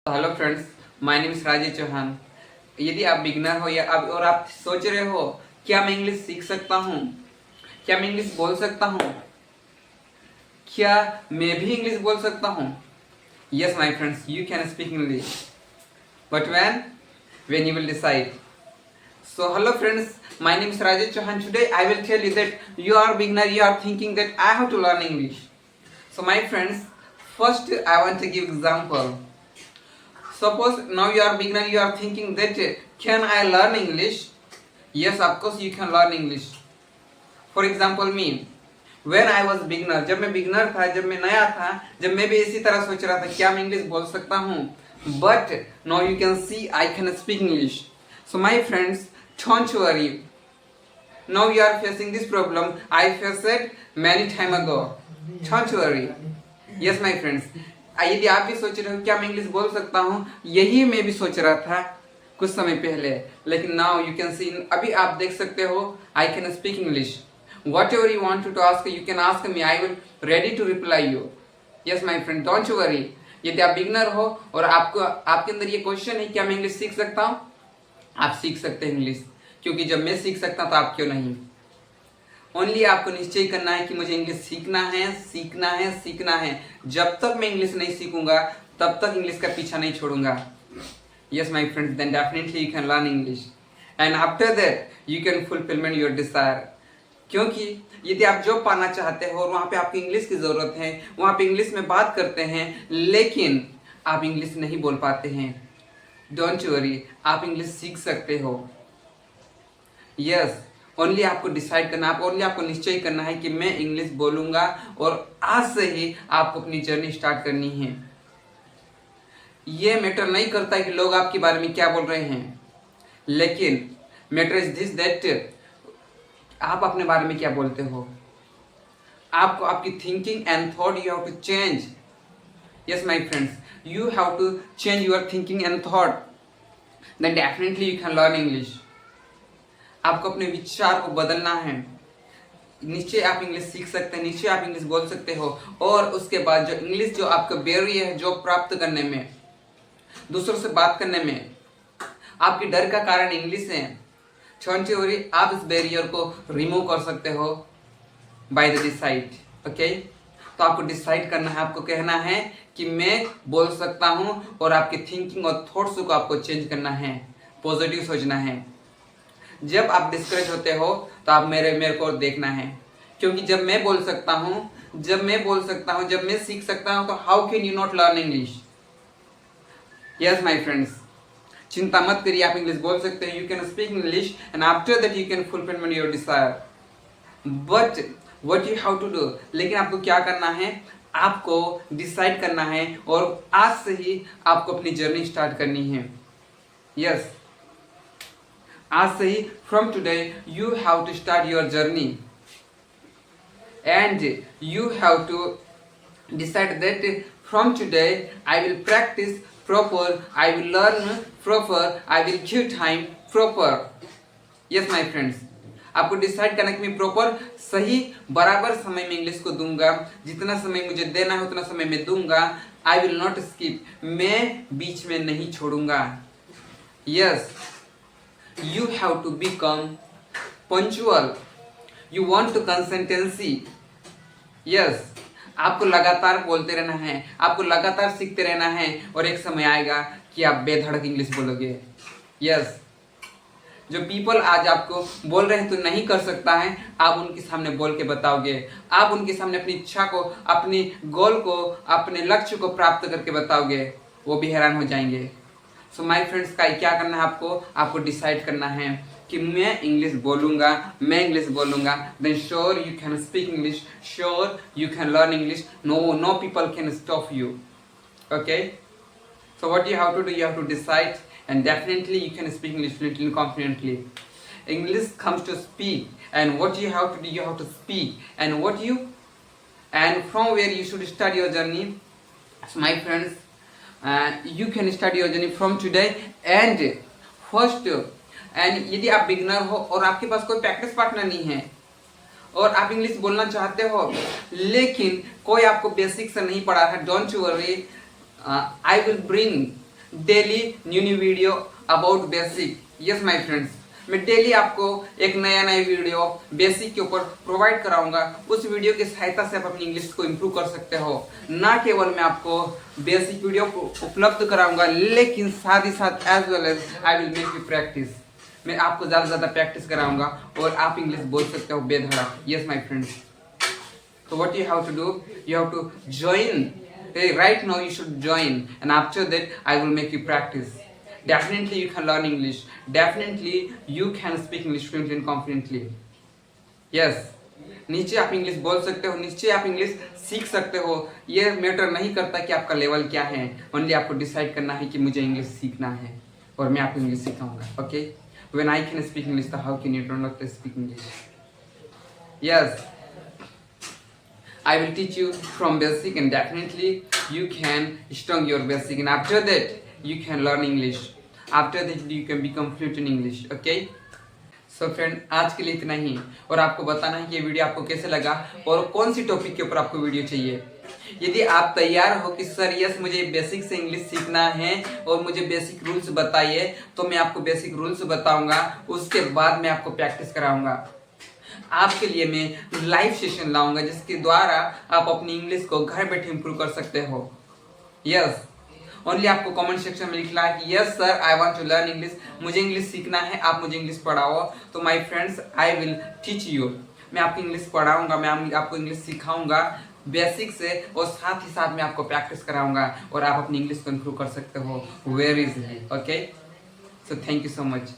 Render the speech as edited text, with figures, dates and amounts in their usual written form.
Hello friends, my name is Rajesh Chauhan. यदि आप beginner हो या और आप सोच रहे हो क्या मैं इंग्लिश सीख सकता हूँ, क्या मैं इंग्लिश बोल सकता हूँ, क्या मैं भी इंग्लिश बोल सकता हूँ? Yes my friends, you can speak English, but when you will decide. So hello friends, my name is Rajesh Chauhan. Today I will tell you that you are beginner, you are thinking that I have to learn English. So my friends, first I want to give example. Suppose now you are beginner, you are thinking that can I learn English? Yes, of course you can learn English. For example me, when I was beginner, जब मैं beginner था, जब मैं नया था, जब मैं भी इसी तरह सोच रहा था क्या मैं इंग्लिश बोल सकता हूँ, but now you can see I can speak English. So my friends, don't worry. Now you are facing this problem. I faced it many time ago. Don't worry. Yes my friends. यदि आप भी सोच रहे हो क्या मैं English बोल सकता हूँ, यही मैं भी सोच रहा था कुछ समय पहले, लेकिन नाउ यू कैन सी, अभी आप देख सकते हो I can speak English. Whatever you want to ask you can ask me, I will ready to reply you. Yes my friend, don't you worry. यदि आप बिगनर हो और आपको आपके अंदर ये क्वेश्चन है क्या मैं इंग्लिश सीख सकता हूँ, आप सीख सकते हैं इंग्लिश, क्योंकि जब मैं सीख सकता तो आप क्यों नहीं. ओनली आपको निश्चय करना है कि मुझे इंग्लिश सीखना है, सीखना है, सीखना है. जब तक मैं इंग्लिश नहीं सीखूंगा तब तक इंग्लिश का पीछा नहीं छोड़ूंगा. Yes my friends, then definitely you can learn English and after that you can fulfilment your desire. क्योंकि यदि आप जॉब पाना चाहते हो और वहाँ पे आपको इंग्लिश की ज़रूरत है, वहाँ पे इंग्लिश में बात करते हैं लेकिन आप इंग्लिश नहीं बोल पाते हैं, डोंट वरी, आप इंग्लिश सीख सकते हो. यस, ओनली आपको डिसाइड करना, ओनली आपको निश्चय करना है कि मैं इंग्लिश बोलूँगा और आज से ही आपको अपनी जर्नी स्टार्ट करनी है. ये मैटर नहीं करता है कि लोग आपके बारे में क्या बोल रहे हैं, लेकिन मैटर इज दिस दैट आप अपने बारे में क्या बोलते हो. आपको आपकी thinking and thought you have to change. Yes my friends, you have to change your thinking and thought, then definitely you can learn English. आपको अपने विचार को बदलना है, निश्चय आप इंग्लिश सीख सकते हैं, निश्चय आप इंग्लिश बोल सकते हो. और उसके बाद जो इंग्लिश जो आपका बैरियर है जॉब प्राप्त करने में, दूसरों से बात करने में, आपके डर का कारण इंग्लिश है, डोंट वरी, आप इस बैरियर को रिमूव कर सकते हो बाय द डिसाइड. ओके, तो आपको डिसाइड करना है, आपको कहना है कि मैं बोल सकता हूँ और आपकी थिंकिंग और थॉट्स को आपको चेंज करना है, पॉजिटिव सोचना है. जब आप डिस्करेज होते हो तो आप मेरे को देखना है, क्योंकि जब मैं बोल सकता हूँ, जब मैं सीख सकता हूँ, तो how can you not learn English. Yes my friends, चिंता मत करिए, आप इंग्लिश बोल सकते हैं, you can speak English and after that you can fulfilment your desire. But what you have to do, लेकिन आपको क्या करना है, आपको डिसाइड करना है और आज से ही आपको अपनी जर्नी स्टार्ट करनी है. यस, आज से ही, from today you have to start your journey and you have to decide that from today I will practise proper, I will learn proper, I will give time proper. Yes my friends, आपको decide करना कि मैं proper सही बराबर समय में English को दूंगा, जितना समय मुझे देना है उतना समय मैं दूंगा. आई विल नॉट स्किप, मैं बीच में नहीं छोड़ूंगा. Yes, you have to become punctual, you want to consistency. yes, आपको लगातार बोलते रहना है, आपको लगातार सीखते रहना है और एक समय आएगा कि आप बेधड़क इंग्लिश बोलोगे. yes, जो पीपल आज आपको बोल रहे हैं तो नहीं कर सकता है, आप उनके सामने बोल के बताओगे, आप उनके सामने अपनी इच्छा को, अपनी गोल को, अपने लक्ष्य को प्राप्त करके बताओगे, वो भी हैरान हो जाएंगे. सो माय फ्रेंड्स, का क्या करना है, आपको डिसाइड करना है कि मैं इंग्लिश बोलूँगा, मैं इंग्लिश बोलूँगा. Then sure you can speak English, sure you can learn English. No people can stop you. Okay, so what you have to do, you have to decide and definitely you can speak English fluently and confidently. English comes to speak, and what you have to do, you have to speak, and from where you should start your journey. So my friends, you can start your journey from today and first. and यदि आप beginner हो और आपके पास कोई practice partner नहीं है और आप इंग्लिश बोलना चाहते हो लेकिन कोई आपको बेसिक से नहीं पढ़ा है, don't worry, I will bring daily new video about basic. Yes my friends, मैं डेली आपको एक नया वीडियो बेसिक के ऊपर प्रोवाइड कराऊंगा। उस वीडियो की सहायता से आप अपनी इंग्लिश को इम्प्रूव कर सकते हो। ना केवल मैं आपको बेसिक वीडियो को उपलब्ध कराऊंगा, लेकिन साथ ही साथ as well as I will make you practice. मैं आपको ज़्यादा से ज़्यादा प्रैक्टिस कराऊंगा और आप इंग्लिश बोल सकते हो बेधड़क। Yes my friends, so what you have to do, you have to join. Hey, right now you should join, and after that I will make you practice. Definitely you can learn English. Definitely you can speak English fluently and confidently. Yes, नीचे आप English बोल सकते हो, नीचे आप English सीख सकते हो। ये मैटर नहीं करता कि आपका लेवल क्या है, ओनली आपको डिसाइड करना है कि मुझे इंग्लिश सीखना है और मैं आपको इंग्लिश सिखाऊंगा। Okay, when I can speak English, तो how can you don't know to speak English? Yes, I will teach you from basic, and definitely you can strong your basic, and after that you can learn English. After that you can become fluent in English. Okay? So friend, आज के लिए इतना ही, और आपको बताना है कि ये वीडियो आपको कैसे लगा और कौन सी टॉपिक के ऊपर आपको वीडियो चाहिए। यदि आप तैयार हो कि सर यस मुझे बेसिक से इंग्लिश सीखना है और मुझे बेसिक रूल्स बताइए, तो मैं आपको बेसिक रूल्स बताऊंगा, उसके बाद मैं आपको प्रैक्टिस कराऊंगा। आपके लिए मैं लाइव सेशन लाऊंगा जिसके द्वारा आप अपनी इंग्लिश को घर बैठे इंप्रूव कर सकते हो। यस, ओनली आपको कमेंट सेक्शन में लिखना है कि yes sir I want to learn English, मुझे इंग्लिश सीखना है, आप मुझे इंग्लिश पढ़ाओ। तो my friends, I will teach you, मैं आपको इंग्लिश पढ़ाऊंगा, मैं आपको इंग्लिश सिखाऊंगा बेसिक से, और साथ ही साथ मैं आपको प्रैक्टिस कराऊंगा और आप अपनी इंग्लिश को इंप्रूव कर सकते हो very easily. Okay, so thank you so much.